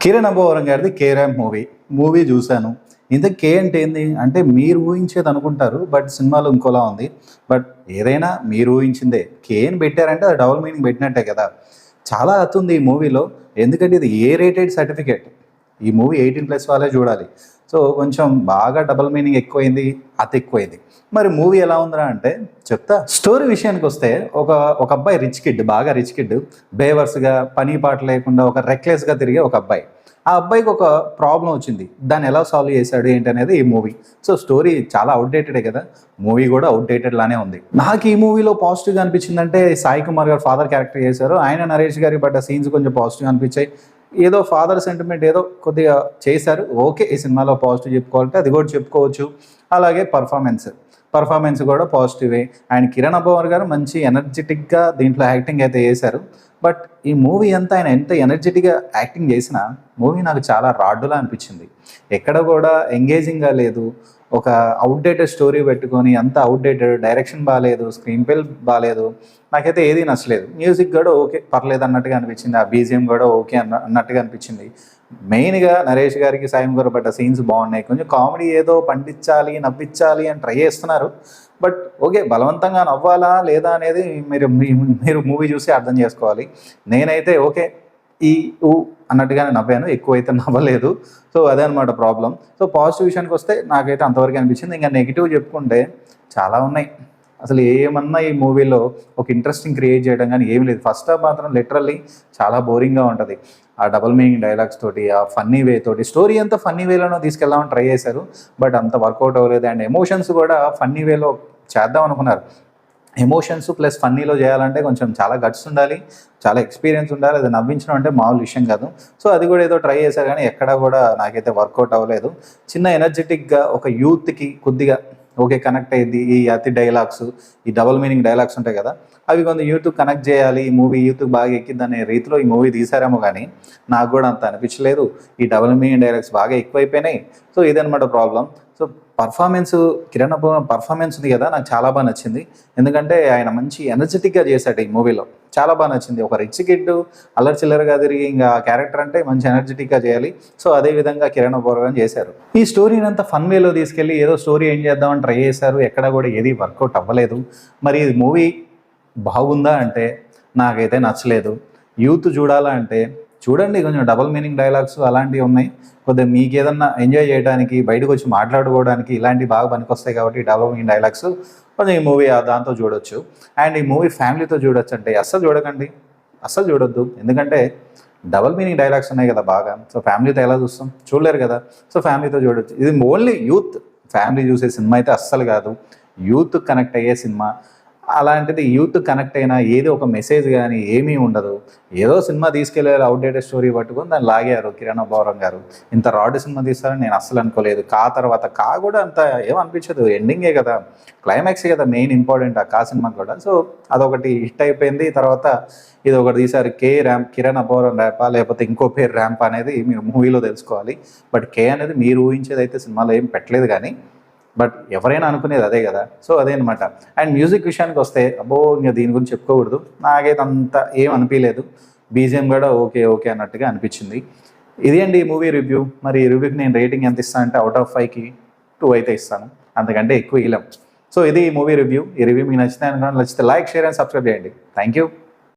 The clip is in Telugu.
కిరణ్ అబ్బవరం గారిది 'కే ర్యాంప్' మూవీ చూశాను. ఇంతకీ 'కే' అంటే ఏంది? అంటే మీరు ఊహించేది అనుకుంటారు. బట్ సినిమాలో ఇంకోలా ఉంది. బట్ ఏదైనా మీరు ఊహించిందే. 'కే' అని పెట్టారంటే అది డబుల్ మీనింగ్ పెట్టినట్టే కదా! చాలా అతుంది ఈ మూవీలో. ఎందుకంటే ఇది ఏ రేటెడ్ సర్టిఫికేట్. ఈ మూవీ 18+ వాళ్ళే చూడాలి. సో, కొంచెం బాగా డబుల్ మీనింగ్ ఎక్కువైంది. అతెక్కువైంది. మరి మూవీ ఎలా ఉందిరా అంటే చెప్తా. స్టోరీ విషయానికొస్తే ఒక అబ్బాయి రిచ్ కిడ్, బాగా రిచ్ కిడ్. బేవర్స్‌గా పని పాట లేకుండా ఒక రెక్లెస్‌గా తిరిగే ఒక అబ్బాయి. ఆ అబ్బాయికి ఒక ప్రాబ్లమ్ వచ్చింది. దాన్ని ఎలా సాల్వ్ చేశాడు ఏంటనేది ఈ మూవీ. సో, స్టోరీ చాలా ఔట్‌డేటెడే కదా! మూవీ కూడా ఔట్‌డేటెడ్ లానే ఉంది. నాకు ఈ మూవీలో పాజిటివ్‌గా అనిపించిందంటే సాయి కుమార్ గారు ఫాదర్ క్యారెక్టర్ చేశారు. ఆయన నరేష్ గారి పడ్డ సీన్స్ కొంచెం పాజిటివ్‌గా అనిపించాయి. ఏదో ఫాదర్ సెంటిమెంట్ ఏదో కొద్దిగా చేశారు. ఓకే. ఈ సినిమాలో పాజిటివ్ చెప్పుకోవాలంటే అది కూడా చెప్పుకోవచ్చు. అలాగే పర్ఫార్మెన్స్ కూడా పాజిటివే. ఆయన కిరణ్ అబ్బవర్ గారు మంచి ఎనర్జిటిక్‌గా దీంట్లో యాక్టింగ్ అయితే చేశారు. బట్ ఈ మూవీ అంతా ఆయన ఎంత ఎనర్జిటిక్‌గా యాక్టింగ్ చేసినా మూవీ నాకు చాలా రాడ్డులా అనిపించింది. ఎక్కడ కూడా ఎంగేజింగ్‌గా లేదు. ఒక ఔట్‌డేటెడ్ స్టోరీ పెట్టుకొని అంతా ఔట్‌డేటెడ్, డైరెక్షన్ బాలేదు, స్క్రీన్ ప్లే బాలేదు. నాకైతే ఏది నచ్చలేదు. మ్యూజిక్ కూడా ఓకే. పర్లేదు అన్నట్టుగా అనిపించింది. ఆ బీజీఎం కూడా ఓకే అన్నట్టుగా అనిపించింది. మెయిన్‌గా నరేష్ గారికి, సాయం గారు పడ్డ సీన్స్ బాగున్నాయి. కొంచెం కామెడీ ఏదో పండించాలి, నవ్వించాలి అని ట్రై చేస్తున్నారు. But okay. బలవంతంగా నవ్వాలా లేదా అనేది మీరు మూవీ చూసి అర్థం చేసుకోవాలి. నేనైతే ఓకే. ఈ ఊ అన్నట్టుగానే నవ్వాను. ఎక్కువైతే నవ్వలేదు. సో, అదే అనమాట ప్రాబ్లమ్. సో, పాజిటివ్ విషయానికొస్తే నాకైతే అంతవరకే అనిపించింది. ఇంకా నెగెటివ్ చెప్పుకుంటే చాలా ఉన్నాయి. అసలు ఏమన్నా ఈ మూవీలో ఒక ఇంట్రెస్టింగ్ క్రియేట్ చేయడం గానీ ఏమి లేదు. ఫస్ట్ హాఫ్ మాత్రం లిటరల్లీ చాలా బోరింగ్‌గా ఉంటది. ఆ డబుల్ మీనింగ్ డైలాగ్స్ తోటి, ఆ ఫన్నీ వే తోటి స్టోరీ అంతా ఫన్నీ వేలోనే తీసుకెళ్దామని ట్రై చేశారు. బట్ అంత వర్కౌట్ అవ్వలేదు. అండ్ ఎమోషన్స్ కూడా ఫన్నీ వేలో చేద్దాం అనుకున్నారు. ఎమోషన్స్ ప్లస్ ఫన్నీలో చేయాలంటే కొంచెం చాలా గట్స్ ఉండాలి. చాలా ఎక్స్‌పీరియన్స్ ఉండాలి. అది నవ్వించడం అంటే మామూలు విషయం కాదు. సో, అది కూడా ఏదో ట్రై చేశారు కానీ ఎక్కడా కూడా నాకైతే వర్కౌట్ అవ్వలేదు. చిన్న ఎనర్జిటిక్‌గా ఒక యూత్‌కి కొద్దిగా ఓకే. కనెక్ట్ అయ్యిద్ది. ఈ అతి డైలాగ్స్, ఈ డబుల్ మీనింగ్ డైలాగ్స్ ఉంటాయి కదా! అవి కొంచెం యూత్‌కి కనెక్ట్ చేయాలి. ఈ మూవీ యూత్‌కి బాగా ఎక్కిద్దనే రీతిలో ఈ మూవీ తీశారేమో కానీ నాకు కూడా అంత అనిపించలేదు. ఈ డబుల్ మీనింగ్ డైలాగ్స్ బాగా ఎక్కువైపోయినాయి. సో, ఇదనమాట problem. So, Kiran Abbavaram performance ఉంది కదా! నాకు చాలా బాగా నచ్చింది. ఎందుకంటే ఆయన మంచి ఎనర్జిటిక్‌గా చేశాడు ఈ మూవీలో. చాలా బాగా నచ్చింది. ఒక రిచ్ కిడ్ అల్లరి చిల్లరగా తిరిగి ఇంగా ఆ క్యారెక్టర్ అంటే మంచి ఎనర్జిటిక్‌గా చేయాలి. సో, అదే విధంగా కిరణ్ అబ్బవరం చేశారు. ఈ స్టోరీనంతా ఫన్ వేలో తీసుకెళ్ళి ఏదో స్టోరీ ఏం చేద్దామని ట్రై చేశారు. ఎక్కడ కూడా ఏది వర్కౌట్ అవ్వలేదు. మరి ఈ మూవీ బాగుందా అంటే నాకైతే నచ్చలేదు. యూత్ చూడాలా అంటే చూడండి. కొంచెం డబుల్ మీనింగ్ డైలాగ్స్ అలాంటివి ఉన్నాయి. కొద్దిగా మీకేదన్నా ఎంజాయ్ చేయడానికి, బయటకొచ్చి మాట్లాడుకోవడానికి ఇలాంటివి బాగా పనికొస్తాయి కాబట్టి డబుల్ మీనింగ్ డైలాగ్స్ కొంచెం ఈ మూవీ దాంతో చూడొచ్చు. అండ్ ఈ మూవీ ఫ్యామిలీతో చూడొచ్చంటే అస్సలు చూడకండి. అస్సలు చూడొద్దు. ఎందుకంటే డబుల్ మీనింగ్ డైలాగ్స్ ఉన్నాయి కదా బాగా. సో, ఫ్యామిలీతో ఎలా చూస్తాం? చూడలేరు కదా! సో, ఫ్యామిలీతో చూడొచ్చు. ఇది ఓన్లీ యూత్ ఫ్యామిలీ చూసే సినిమా అయితే అస్సలు కాదు. యూత్ కనెక్ట్ అయ్యే సినిమా. అలాంటిది యూత్ కనెక్ట్ అయినా ఏది ఒక మెసేజ్ గానీ ఏమీ ఉండదు. ఏదో సినిమా తీసుకెళ్లారు ఔట్‌డేటెడ్ స్టోరీ పట్టుకొని దాన్ని లాగారు కిరణ్ అబ్బవరం గారు. ఇంత రాడ్ సినిమా తీస్తారని నేను అస్సలు అనుకోలేదు. 'కా' కూడా అంత ఏమనిపించదు. ఎండింగే కదా! క్లైమాక్సే కదా మెయిన్ ఇంపార్టెంట్ ఆ 'కా' సినిమాకి కూడా. సో, అదొకటి హిట్ అయిపోయింది. తర్వాత ఇదొకటి తీశారు. 'కే ర్యాంప్' కిరణ్ అబ్బవరం ర్యాంపా లేకపోతే ఇంకో పేరు ర్యాంపా అనేది మీరు మూవీలో తెలుసుకోవాలి. బట్ 'కే' అనేది మీరు ఊహించేదైతే సినిమాలో ఏం పెట్టలేదు గానీ బట్ ఎవరైనా అనుకునేది అదే కదా! సో, అదే అనమాట. అండ్ మ్యూజిక్ విషయానికొస్తే అబ్బో! ఇంక దీని గురించి చెప్పుకోకూడదు. నాకైతే అంత ఏం అనిపియలేదు. బీజీఎం కూడా ఓకే అన్నట్టుగా అనిపించింది. ఇది అండి ఈ మూవీ రివ్యూ. మరి ఈ రివ్యూకి నేను రేటింగ్ ఎంత ఇస్తాను అంటే ఔట్ ఆఫ్ 5కి 2 అయితే ఇస్తాను. అంతకంటే ఎక్కువ ఇయ్యలేం. సో, ఇది ఈ మూవీ రివ్యూ. ఈ రివ్యూ మీకు నచ్చితే లైక్, షేర్ అండ్ సబ్స్క్రైబ్ చేయండి. Thank you.